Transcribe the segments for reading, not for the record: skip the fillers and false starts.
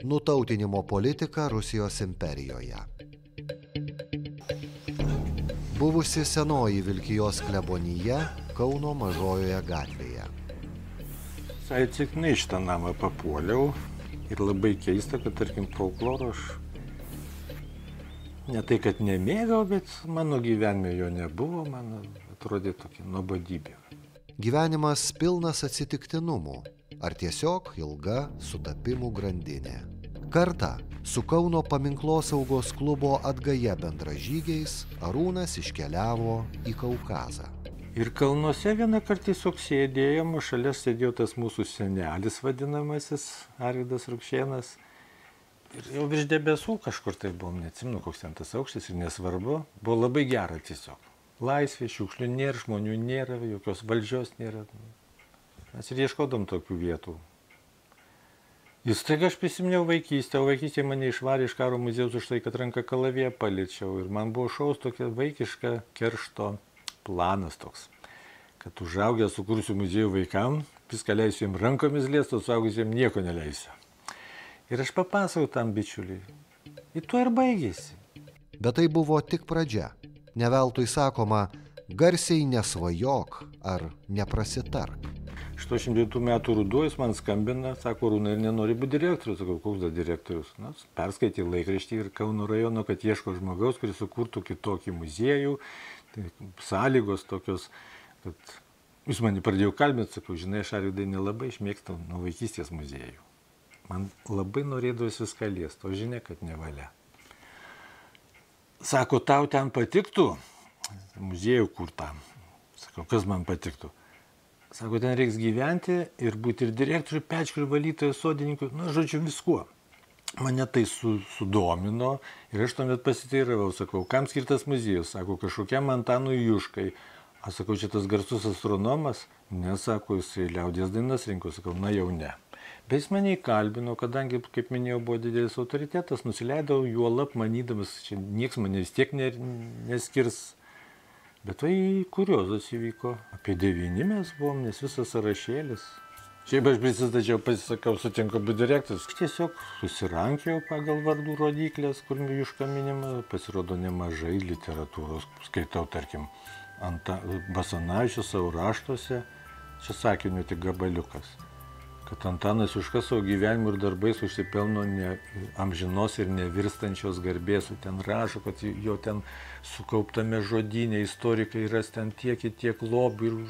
Nutautinimo politika Rusijos imperijoje. Buvusi senoji Vilkijos klebonija Kauno Mažojoje gatvėje. Atsitiktinai šitą namą papuoliau ir labai keista, kad, tarkim, folkloro aš ne tai, kad nemėgau, bet mano gyvenime jo nebuvo, man atrodė tokia nuobodybė. Gyvenimas pilnas atsitiktinumų, ar tiesiog ilga sutapimų grandinė. Kartą su Kauno paminklosaugos klubo Atgaja bendražygiais Arūnas iškeliavo į Kaukazą. Ir kalnuose vieną kartą tiesiog sėdėjom, šalia sėdėjo tas mūsų senelis vadinamasis, Arvydas Rukšėnas. Ir jau virš debesų kažkur tai buvom, neatsimenu, koks ten tas aukštis ir nesvarbu. Buvo labai gera tiesiog. Laisvė, šiukšlių nėra, žmonių nėra, jokios valdžios nėra. Mes ir ieškodom tokių vietų. Ir staiga aš prisiminiau vaikystę, o vaikystėje mane išvarė iš karo muziejaus už tai, kad ranką kalaviją paliečiau. Ir man buvo šaus tokia vaikiška keršto planas toks, kad užaugę sukursiu muziejų vaikam, viską leisiu jiem rankomis liest, o suaugusiem nieko neleisiu. Ir aš papasakau tam bičiuliui. Ir tuo ir baigėsi. Bet tai buvo tik pradžia. Neveltui sakoma, garsiai nesvajok ar neprasitark. 82 metų ruduo jis man skambina, sako, Arūnai, ir nenori būti direktorius. Sakau, koks da direktorius? Na, perskaitė laikraštį ir Kauno rajono, kad ieško žmogaus, kuris sukurtų kitokį muziejų. Tai sąlygos tokios, kad jis mane pradėjo kalbinti, sakau, žinai, aš Arvydai nelabai išmėgstu nuo vaikystės muziejų. Man labai norėdavosi viską liest, o žinia, kad nevalia. Sako, tau ten patiktų? Muziejų kur tam? Sakau, kas man patiktų? Sako, ten reiks gyventi ir būti ir direktorių, pečkų, ir valytojų, sodininkų, nu, žodžiu, viskuo. Mane tai sudomino ir aš tuomet pasiteiravau, sakau, kam skirtas muziejus? Sako, kažkokiam Antanui Juškai. Aš sakau, čia tas garsus astronomas? Ne, sako, jisai liaudies dainas rinko, sakau, na jau ne. Bet jis mane įkalbino, kadangi, kaip minėjau, buvo didelis autoritetas, nusileidau juolap manydamas, čia nieks mane vis tiek neskirs. Bet tai kuriozas įvyko. Apie 9 mes buvom, nes visas sąrašėlis. Šiaip aš prisistačiau, pasisakau, sutinku būti direktorius. Tiesiog susirankiau pagal vardų rodiklės, kur Juška minima, pasirodo nemažai literatūros. Skaitau, tarkim, Basanavičius savo raštuose, čia sakiniu tik gabaliukas, kad Antanas Juška savo gyvenimu ir darbais užsipelno amžinos ir nevirstančios garbės. Ten rašo, kad jo ten sukauptame žodyne istorikai ras ten tiek lobių ir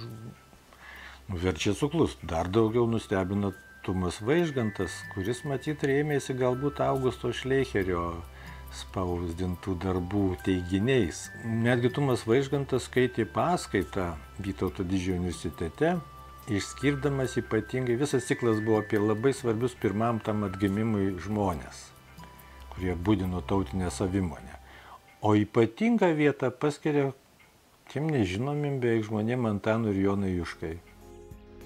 verčia suklust. Dar daugiau nustebino Tumas Vaižgantas, kuris matyt rėmėsi galbūt Augusto Šleicherio spausdintų darbų teiginiais. Netgi Tumas Vaižgantas skaitė paskaitą Vytauto Didžiojo universitete, išskirdamas ypatingai, visas ciklas buvo apie labai svarbius pirmam tam atgimimui žmonės, kurie būdino tautinę savimonę. O ypatingą vietą paskiria tiem nežinomim beveik žmonėm Antanui ir Jonui Juškai.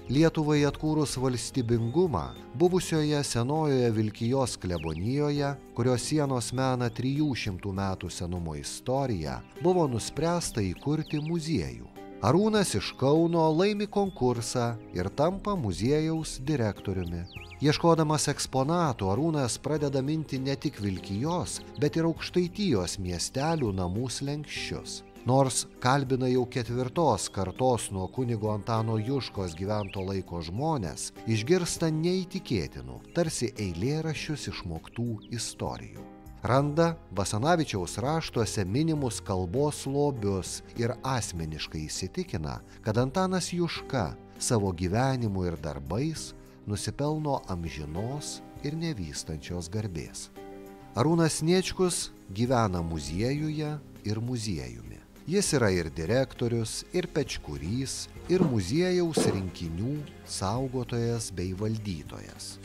Lietuvai atkūrus valstybingumą, buvusioje senojoje Vilkijos klebonijoje, kurios sienos mena 300 metų senumo istoriją, buvo nuspręsta įkurti muziejų. Arūnas iš Kauno laimi konkursą ir tampa muziejaus direktoriumi. Ieškodamas eksponatų, Arūnas pradeda minti ne tik Vilkijos, bet ir Aukštaitijos miestelių namų slenksčius. Nors kalbina jau 4 kartos nuo kunigo Antano Juškos gyvento laiko žmonės, išgirsta neįtikėtinų, tarsi eilėraščius išmoktų istorijų. Randa Basanavičiaus raštuose minimus kalbos lobius ir asmeniškai įsitikina, kad Antanas Juška savo gyvenimu ir darbais nusipelno amžinos ir nevystančios garbės. Arūnas Sniečkus gyvena muziejuje ir muziejumi. Jis yra ir direktorius, ir pečkurys, ir muziejaus rinkinių saugotojas bei valdytojas.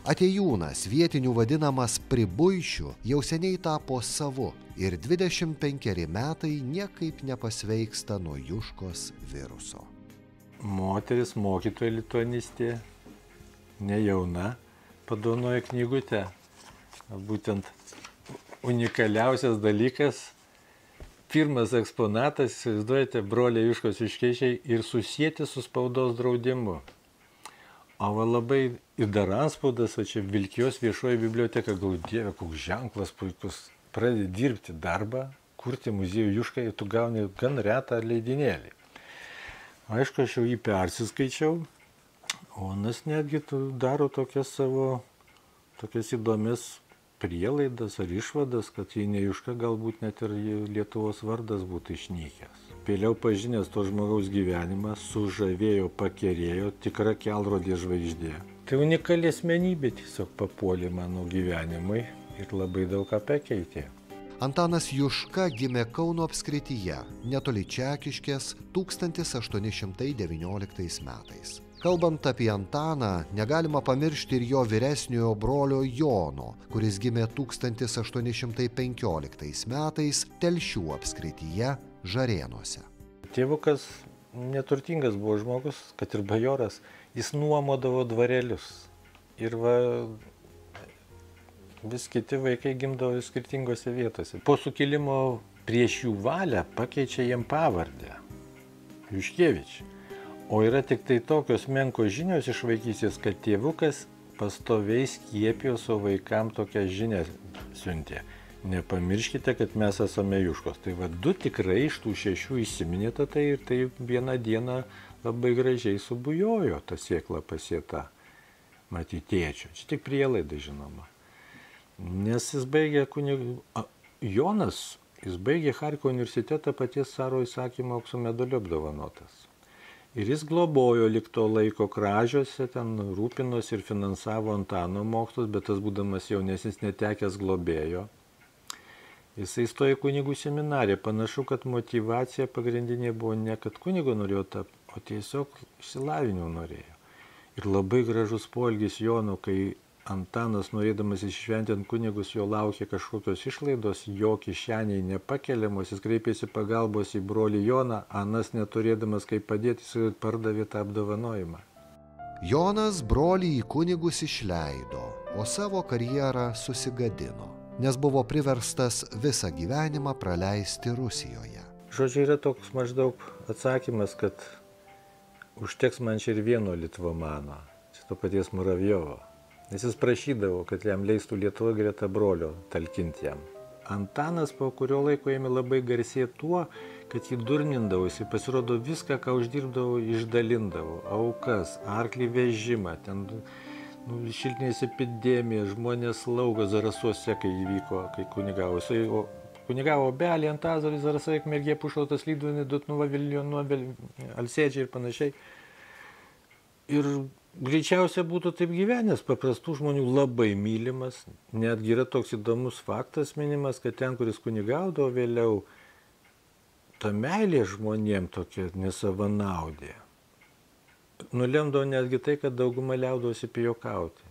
Atėjūnas, vietinių vadinamas Pribuišiu, jau seniai tapo savu ir 25 metai niekaip nepasveiksta nuo Juškos viruso. Moteris, mokytoja lituanistė, nejauna, padovanojo knygutę. Būtent unikaliausias dalykas, pirmas eksponatas, įsivaizduojate, broliai Juškos Juškiečiai ir susieti su spaudos draudimu. O va labai ir dar antspaudas, o čia Vilkijos viešoji biblioteka, gal Dieve, koks ženklas puikus. Pradedi dirbti darbą, kurti muziejų Jušką ir tu gauni gan retą leidinėlį. Aišku, aš jau jį persiskaičiau, o Onas netgi daro tokias įdomias prielaidas ar išvadas, kad jei ne Juška, galbūt net ir Lietuvos vardas būtų išnykęs. Vėliau pažinęs to žmogaus gyvenimą, sužavėjo, pakerėjo, tikra kelrodė žvaigždė. Tai unikali asmenybė tiesiog papuolė mano gyvenimui ir labai daug ką pakeitė. Antanas Juška gimė Kauno apskrityje, netoli Čekiškės 1819 metais. Kalbant apie Antaną, negalima pamiršti ir jo vyresniojo brolio Jono, kuris gimė 1815 metais Telšių apskrityje Žarėnuose. Tėvukas neturtingas buvo žmogus, kad ir bajoras, jis nuomodavo dvarelius. Ir vis kiti vaikai gimdavo skirtingose vietose. Po sukilimo prieš jų valią pakeičia jiem pavardę – Juškevič. O yra tik tai tokios menkos žinios iš vaikystės, kad tėvukas pastoviai skiepijo savo vaikam tokią žinią siuntė. Nepamirškite, kad mes esame Juškos. Tai du tikrai iš tų 6 įsiminėte tai ir tai vieną dieną labai gražiai subujojo ta sėkla pasėta, matyt, tėčio. Čia tik prielaida, žinoma. Nes jis baigė Jonas, jis baigė Charkovo universitetą paties caro įsakymo aukso medaliu apdovanotas. Ir jis globojo lik to laiko Kražiuose, ten rūpinosi ir finansavo Antano mokslus, bet tas būdamas jaunesnis netekęs globėjo. Jisai stojo kunigų seminariją. Panašu, kad motyvacija pagrindinė buvo ne kad kunigo norėjo tapti, o tiesiog išsilavinimo norėjo. Ir labai gražus poelgis Jono, kai Antanas, norėdamas iššventinti kunigus, jo laukė kažkokios išlaidos, jo kišeniai nepakeliamos, jis kreipėsi pagalbos į brolį Joną, anas neturėdamas kaip padėti, jis pardavė tą apdovanojimą. Jonas brolį į kunigus išleido, o savo karjerą susigadino, nes buvo priverstas visą gyvenimą praleisti Rusijoje. Žodžiu, yra toks maždaug atsakymas, kad užteks man čia ir vieno litvomano, čia to paties Muravjovo. Nes jis prašydavo, kad jam leistų Lietuvoje greta brolio talkinti jam. Antanas po kurio laiko ėmė labai garsėti tuo, kad jį durnindavosi, pasirodo viską, ką uždirbdavo, išdalindavo. Aukas, arklį vežimą, ten šiltinės epidemija, žmonės lauko Zarasuose, kai įvyko, kai kunigavo. Kunigavo Belį, Antazorį, Zarasai, Mergė, Pušautas, Lyduvėnį, Dutnuva, Vilnių, Alsėdžiai ir panašiai. Ir greičiausiai būtų taip gyvenęs, paprastų žmonių labai mylimas. Netgi yra toks įdomus faktas minimas, kad ten, kuris kunigaudavo vėliau, ta meilė žmonėm tokia nesavanaudė. Nulemdavo netgi tai, kad dauguma liaudavosi pijokauti.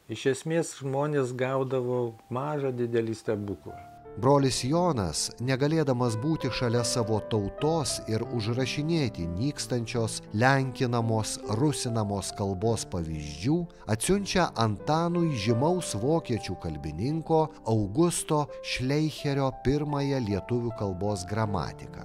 Iš esmės žmonės gaudavo mažą didelį stebuklą. Brolis Jonas, negalėdamas būti šalia savo tautos ir užrašinėti nykstančios, lenkinamos, rusinamos kalbos pavyzdžių, atsiunčia Antanui žymaus vokiečių kalbininko Augusto Šleicherio pirmąją lietuvių kalbos gramatiką.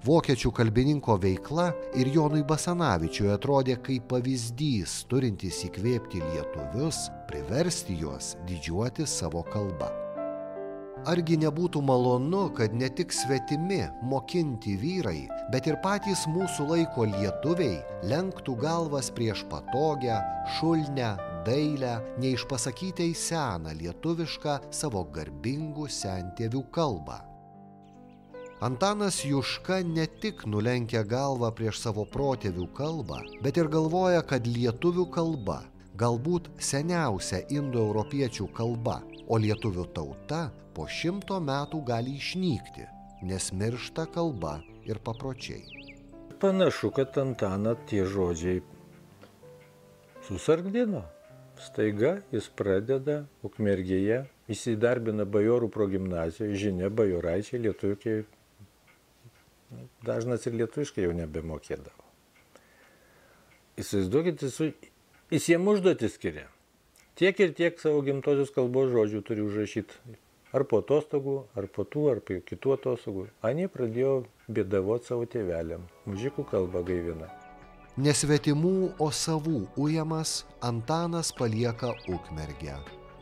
Vokiečių kalbininko veikla ir Jonui Basanavičiui atrodė kaip pavyzdys, turintis įkvėpti lietuvius, priversti juos didžiuoti savo kalbą. Argi nebūtų malonu, kad ne tik svetimi mokinti vyrai, bet ir patys mūsų laiko lietuviai lenktų galvas prieš patogią, šulnę, dailią, neišpasakytai seną lietuvišką savo garbingų sentėvių kalbą. Antanas Juška ne tik nulenkia galvą prieš savo protėvių kalbą, bet ir galvoja, kad lietuvių kalba galbūt seniausia indoeuropiečių kalba, o lietuvių tauta po 100 metų gali išnykti, nes miršta kalba ir papročiai. Panašu, kad Antaną tie žodžiai susargdino. Staiga jis pradeda Ukmergėje, įsidarbina bajorų progimnazijoje, žinia, bajoraičiai lietuviai, dažnas ir lietuviškai jau nebemokėdavo. Įsivaizduokit, jis jiem užduotį skiria. Tiek ir tiek savo gimtosios kalbos žodžių turi užrašyti. Ar po atostogų, ar po tų, ar po kitų atostogų. Anie pradėjo bėdavoti savo tėveliam. Mužikų kalbą gaivina. Nesvetimų, o savų ujamas, Antanas palieka Ukmergę.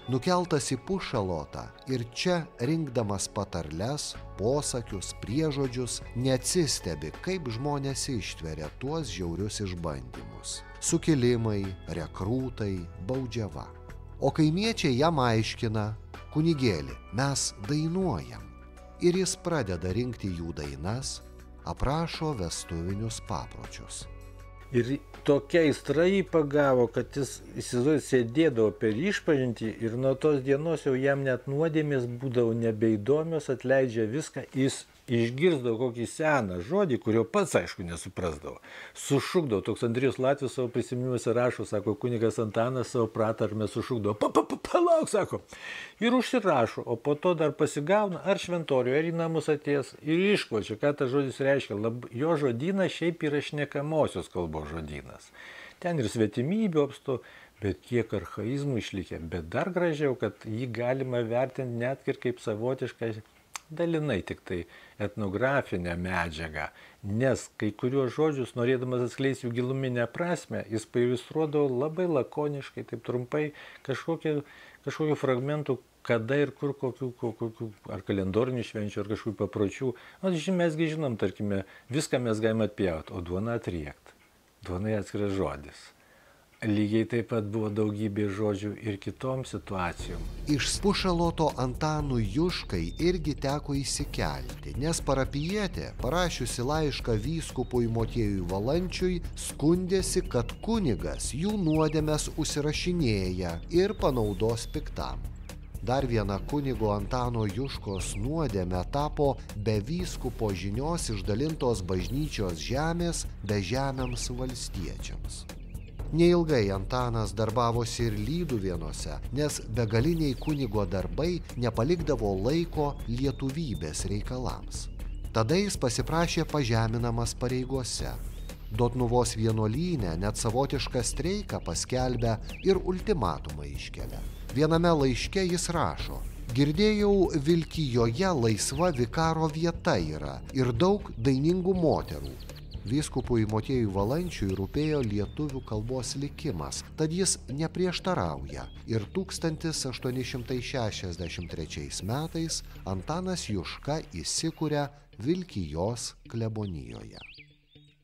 Nukeltas į Pušalotą ir čia, rinkdamas patarles, posakius, priežodžius, neatsistebi, kaip žmonės ištveria tuos žiaurius išbandymus. Sukilimai, rekrūtai, baudžiava. O kaimiečiai jam aiškina: kunigėli, mes dainuojam. Ir jis pradeda rinkti jų dainas, aprašo vestuvinius papročius. Ir tokia aistra jį pagavo, kad jis sėdėdavo per išpažintį ir nuo tos dienos jau jam net nuodėmės būdavo nebeįdomios, atleidžia viską, jis išgirsdavo kokį seną žodį, kurio pats, aišku, nesuprasdavo. Sušukdavo, toks Andrijus Latvis savo prisiminimuose rašo, sako, kunigas Antanas savo pratarmę sušukdavo, palauk, sako, ir užsirašo, o po to dar pasigauna, ar šventorių, ar į namus atėjęs ir iškvočia, ką tas žodis reiškia. Jo žodynas šiaip yra šnekamosios kalbos žodynas. Ten ir svetimybių apstu, bet kiek archaizmų išlikę, bet dar gražiau, kad jį galima vertinti net ir kaip savotišką dalinai tik tai etnografinę medžiagą, nes kai kuriuos žodžius, norėdamas atskleisti jų giluminę prasme, jis pailiustruodavo labai lakoniškai, taip trumpai, kažkokių fragmentų, kada ir kur, kokių ar kalendorinių švenčių, ar kažkokių papročių. Mesgi žinom, tarkime, viską mes galime atpjauti, o duoną atriekti. Duona atskiras žodis. Lygiai taip pat buvo daugybė žodžių ir kitom situacijom. Iš Pušaloto Antanui Juškai irgi teko įsikelti, nes parapijietė, parašiusi laišką vyskupui Motiejui Valančiui, skundėsi, kad kunigas jų nuodėmes užsirašinėja ir panaudos piktam. Dar viena kunigo Antano Juškos nuodėmė tapo be vyskupo žinios išdalintos bažnyčios žemės bežemiams valstiečiams. Neilgai Antanas darbavosi ir Lyduvėnuose, nes begaliniai kunigo darbai nepalikdavo laiko lietuvybės reikalams. Tada jis pasiprašė pažeminamas pareigose. Dotnuvos vienuolyne net savotišką streiką paskelbė ir ultimatumą iškelia. Viename laiške jis rašo: girdėjau, Vilkijoje laisva vikaro vieta yra ir daug dainingų moterų. Vyskupui Motiejui Valančiui rūpėjo lietuvių kalbos likimas, tad jis neprieštarauja ir 1863 metais Antanas Juška įsikuria Vilkijos klebonijoje.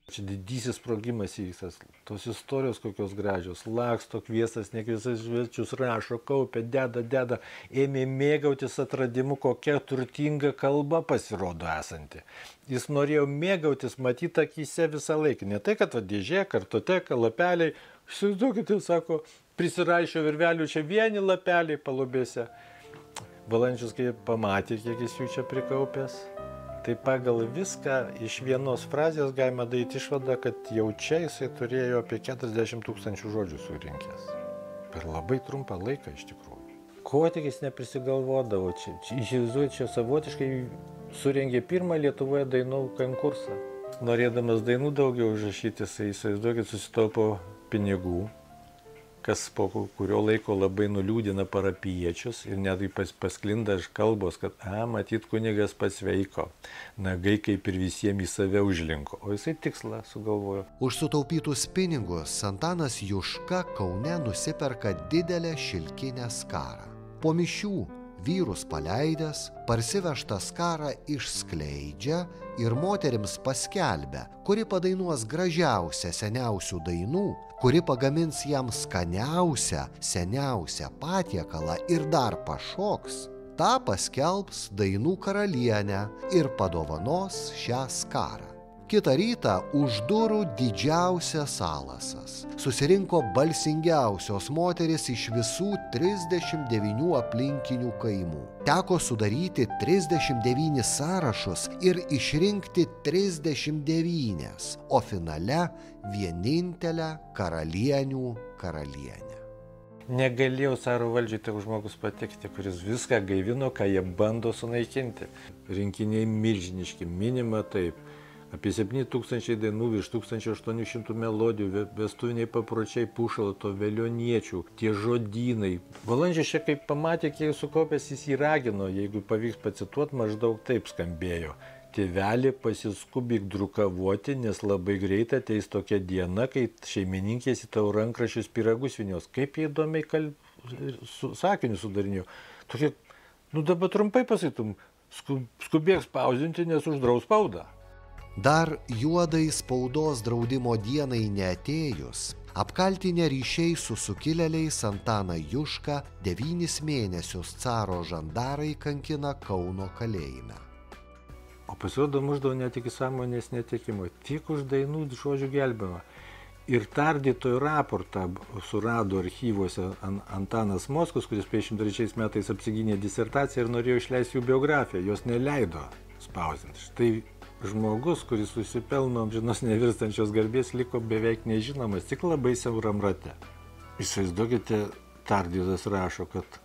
Čia didysis sprogimas įvyksta, tos istorijos kokios gražios, laksto kviestas, nekviestas svečius, rašo, kaupia, deda, ėmė mėgautis atradimu, kokia turtinga kalba pasirodo esanti. Jis norėjo mėgautis, matyti akyse visą laiką, ne tai, kad dėžė, kartoteka, lapeliai, įsivaizduokite, sako, prisiraišio virvelių čia vieni lapeliai palubėse. Valančius, kai pamatė, kiek jis jų čia prikaupęs, tai pagal viską iš vienos frazės galima daryti išvadą, kad jau čia jisai turėjo apie 40 000 žodžių surinkęs. Per labai trumpą laiką iš tikrųjų. Ko tik jis neprisigalvodavo čia. Čia savotiškai surengė pirmą Lietuvoje dainų konkursą. Norėdamas dainų daugiau užrašyti, jisai, įsivaizduokit, susitaupo pinigų, kas po kurio laiko labai nuliūdina parapijiečius ir net pasklinda iš kalbos, kad matyt kunigas pasveiko, nagai kaip ir visiems į save užlinko, o jisai tikslą sugalvojo. Už sutaupytus pinigus Antanas Juška Kaune nusiperka didelę šilkinę skarą. Po mišių vyrus paleidęs, parsivežtą skarą išskleidžia ir moterims paskelbia, kuri padainuos gražiausią seniausių dainų, kuri pagamins jam skaniausią, seniausią patiekalą ir dar pašoks, tą paskelbs dainų karalienę ir padovanos šią skarą. Kitą rytą už durų didžiausias salasas. Susirinko balsingiausios moteris iš visų 39 aplinkinių kaimų. Teko sudaryti 39 sąrašus ir išrinkti 39, o finale vienintelę karalienių karalienę. Negalėjau caro valdžiai tai žmogus patekti, kuris viską gaivino, ką jie bando sunaikinti. Rinkiniai milžiniški, minima taip. Apie 7000 dainų, virš 1800 melodijų, vestuviniai papročiai Pušaloto, velioniečių, tie žodynai. Valančius čia kaip pamatė, kiek sukaupęs, jis jį ragino, jeigu pavyks pacituoti, maždaug taip skambėjo. tėvelį pasiskubik drukavoti, nes labai greitai ateis tokia diena, kai šeimininkės į tavo rankraščius pyragus vynios. Kaip jie įdomiai sakinius sudarinėjo. Tokie, dabar trumpai pasakytum, skubėk spausdinti, nes uždraus spaudą. Dar juodai spaudos draudimo dienai neatėjus, apkaltinę ryšiai su sukilėliais Antaną Jušką 9 mėnesius caro žandarai kankina Kauno kalėjime. O pasirodo muždavo ne tik sąmonės netekimo, tik už dainų žodžių gelbėjimą. Ir tardytojų raportą surado archyvuose Antanas Mockus, kuris 53 metais apsigynė disertaciją ir norėjo išleisti jų biografiją, jos neleido spausdinti. Štai žmogus, kuris susipelno amžinos nevirstančios garbės, liko beveik nežinomas, tik labai siauram rate. Įsivaizduokite, tardytojas rašo, kad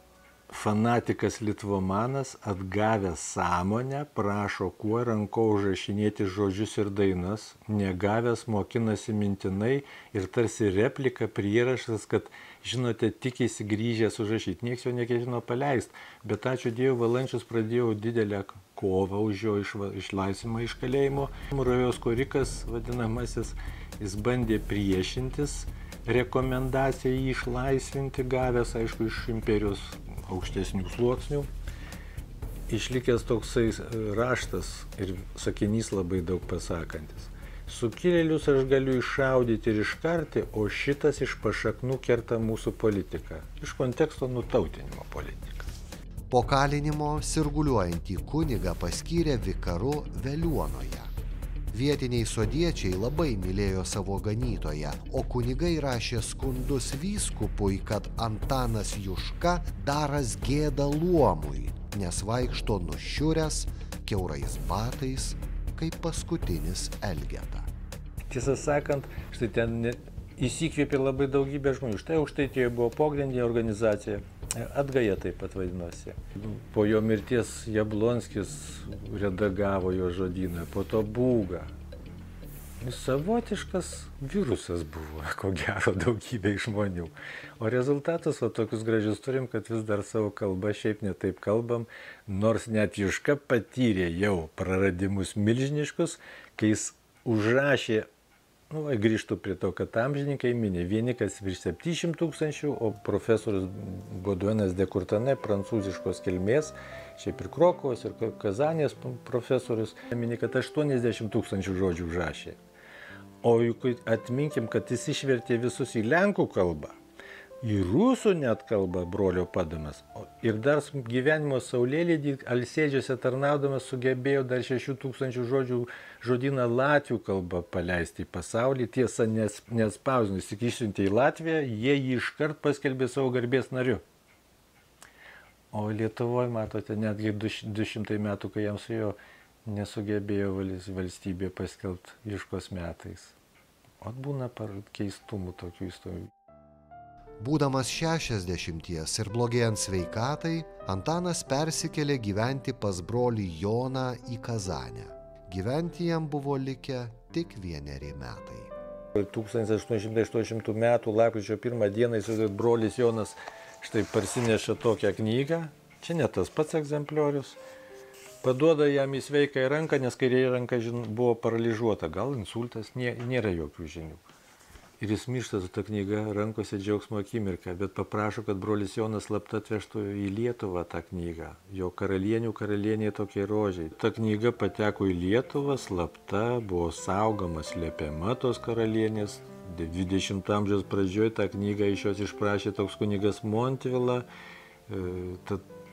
fanatikas litvomanas atgavęs sąmonę prašo kuo ranko užrašinėti žodžius ir dainas, negavęs mokinasi mintinai ir tarsi replika prierašas, kad žinote, tikisi grįžęs užrašyti. Niekas jo neketino paleisti, bet ačiū Dievui, Valančius pradėjo didelę kovą už jo išlaisvimą iš kalėjimo. Rojos korikas, vadinamasis, jis bandė priešintis rekomendaciją jį išlaisvinti, gavęs, aišku, iš imperijos aukštesnių sluoksnių. Išlikęs toksai raštas ir sakinys labai daug pasakantis. Sukilėlius aš galiu iššaudyti ir iškarti, o šitas iš pašaknų kerta mūsų politiką. Iš konteksto nutautinimo politiką. Po kalinimo sirguliuojantį kunigą paskyrė vikaru Veliuonoje. Vietiniai sodiečiai labai mylėjo savo ganytoją, o kunigai rašė skundus vyskupui, kad Antanas Juška daras gėdą luomui, nes vaikšto nušiuręs, kiaurais batais, kaip paskutinis Elgeta. Tiesą sakant, štai ten įsikvėpė labai daugybė žmonių. Štai Aukštaitijoje buvo pogrindinė organizacija, Atgaja taip pat vadinosi. Po jo mirties Jablonskis redagavo jo žodyną, po to Būga. Savotiškas virusas buvo, ko gero, daugybė žmonių. O rezultatas, tokius gražius turim, kad vis dar savo kalbą šiaip netaip kalbam, nors net Juška patyrė jau praradimus milžiniškus, kai jis užrašė, grįžtų prie to, kad amžininkai minė, vieni kas virš 700 000, o profesorius Boduenas de Courtenay, prancūziškos kilmės, šiaip ir Krokuvos, ir Kazanės profesorius, minė, kad 80 000 žodžių užrašė. O juk atminkim, kad jis išvertė visus į lenkų kalbą, į rusų net kalbą brolio Padamas. Ir dar gyvenimo saulėlydį Alsėdžiuose tarnaudamas sugebėjo dar 6000 žodžių žodyną latvių kalbą paleisti į pasaulį. Tiesa, nespausdinus, tik išsiuntė į Latviją, jie jį iškart paskelbė savo garbės nariu. O Lietuvoje, matote, netgi 200 metų, kai jam suėjo, nesugebėjo valstybė paskelbti Juškos metais. O būna keistumų tokių istorijų. Būdamas 60 ir blogėjant sveikatai, Antanas persikėlė gyventi pas brolį Joną į Kazanę. Gyventi jam buvo likę tik 1 metai. 1880 metų lapkričio 1 dieną brolis Jonas štai parsineša tokią knygą, čia ne tas pats egzempliorius, paduoda jam į sveiką ranką, nes kairė ranka buvo paralyžiuota, gal insultas, nėra jokių žinių. Ir jis miršta su ta knyga, rankose džiaugsmo akimirka, bet paprašo, kad brolis Jonas slapta atvežtų į Lietuvą tą knygą. Jo karalieniai tokie rožiai. Ta knyga pateko į Lietuvą, slapta, buvo saugoma, slepiama tos karalienės. 20 amžiaus pradžioje tą knygą iš jos išprašė toks kunigas Montvila,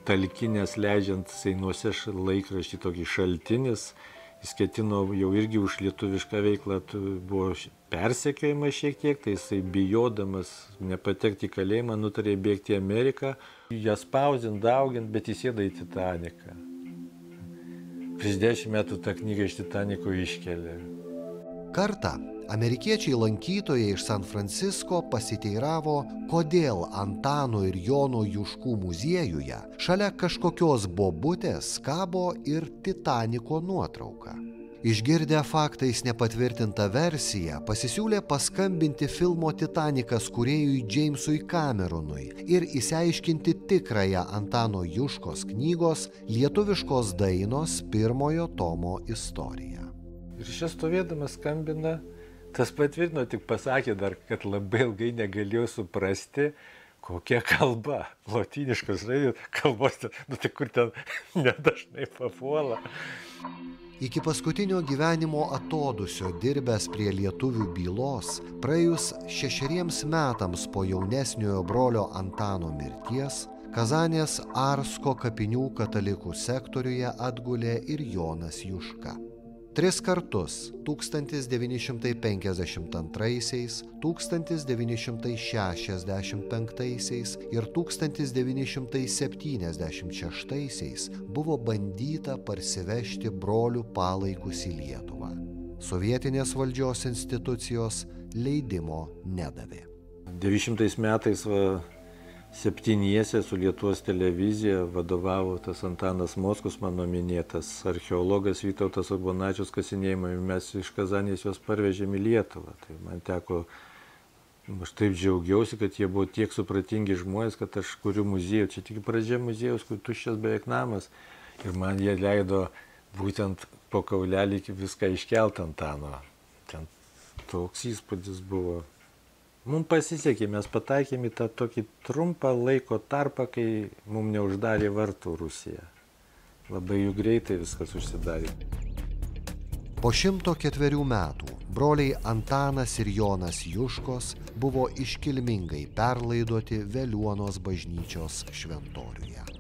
talkinės leidžiant Seinuose laikraštį tokį Šaltinis. Jis ketino jau irgi už lietuvišką veiklą, buvo persekiojimas šiek tiek, tai jisai bijodamas nepatekti į kalėjimą, nutarė bėgti į Ameriką, ją spausdint, daugint, bet įsėda į Titaniką. Prieš 10 metų tą knygą iš Titaniko iškelia. Kartą amerikiečiai lankytojai iš San Francisko pasiteiravo, kodėl Antano ir Jono Juškų muziejuje šalia kažkokios bobutės kabo ir Titaniko nuotrauka. Išgirdę faktais nepatvirtintą versiją, pasisiūlė paskambinti filmo Titanikas kūrėjui Jamesui Cameronui ir išsiaiškinti tikrąją Antano Juškos knygos lietuviškos dainos pirmojo tomo istoriją. Ir čia stovėdamas skambina, tas patvirtino, tik pasakė dar, kad labai ilgai negalėjo suprasti, kokia kalba, lotyniškos kalbos, tai kur ten nedažnai papuola. Iki paskutinio gyvenimo atodusio dirbęs prie lietuvių bylos, praėjus 6 metams po jaunesniojo brolio Antano mirties, Kazanės Arsko kapinių katalikų sektoriuje atgulė ir Jonas Juška. 3 kartus 1952, 1965 ir 1976 buvo bandyta parsivežti brolių palaikus į Lietuvą. Sovietinės valdžios institucijos leidimo nedavė. 900 metais 7 su Lietuvos televizija vadovavo tas Antanas Mockus, mano minėtas archeologas Vytautas Urbonavičius kasinėjimai, mes iš Kazanės juos parvežėm į Lietuvą. Tai man teko, aš taip džiaugiausi, kad jie buvo tiek supratingi žmonės, kad aš kuriu muziejų, čia tik pradžia muziejaus, kur tuščias beveik namas, ir man jie leido būtent po kaulelį viską iškelt Antano. Ten toks įspūdis buvo. Mums pasisekė, mes pataikėm į tą tokį trumpą laiko tarpą, kai mums neuždarė vartų Rusija. Labai jų greitai viskas užsidarė. Po 104 metų broliai Antanas ir Jonas Juškos buvo iškilmingai perlaidoti Veliuonos bažnyčios šventoriuje.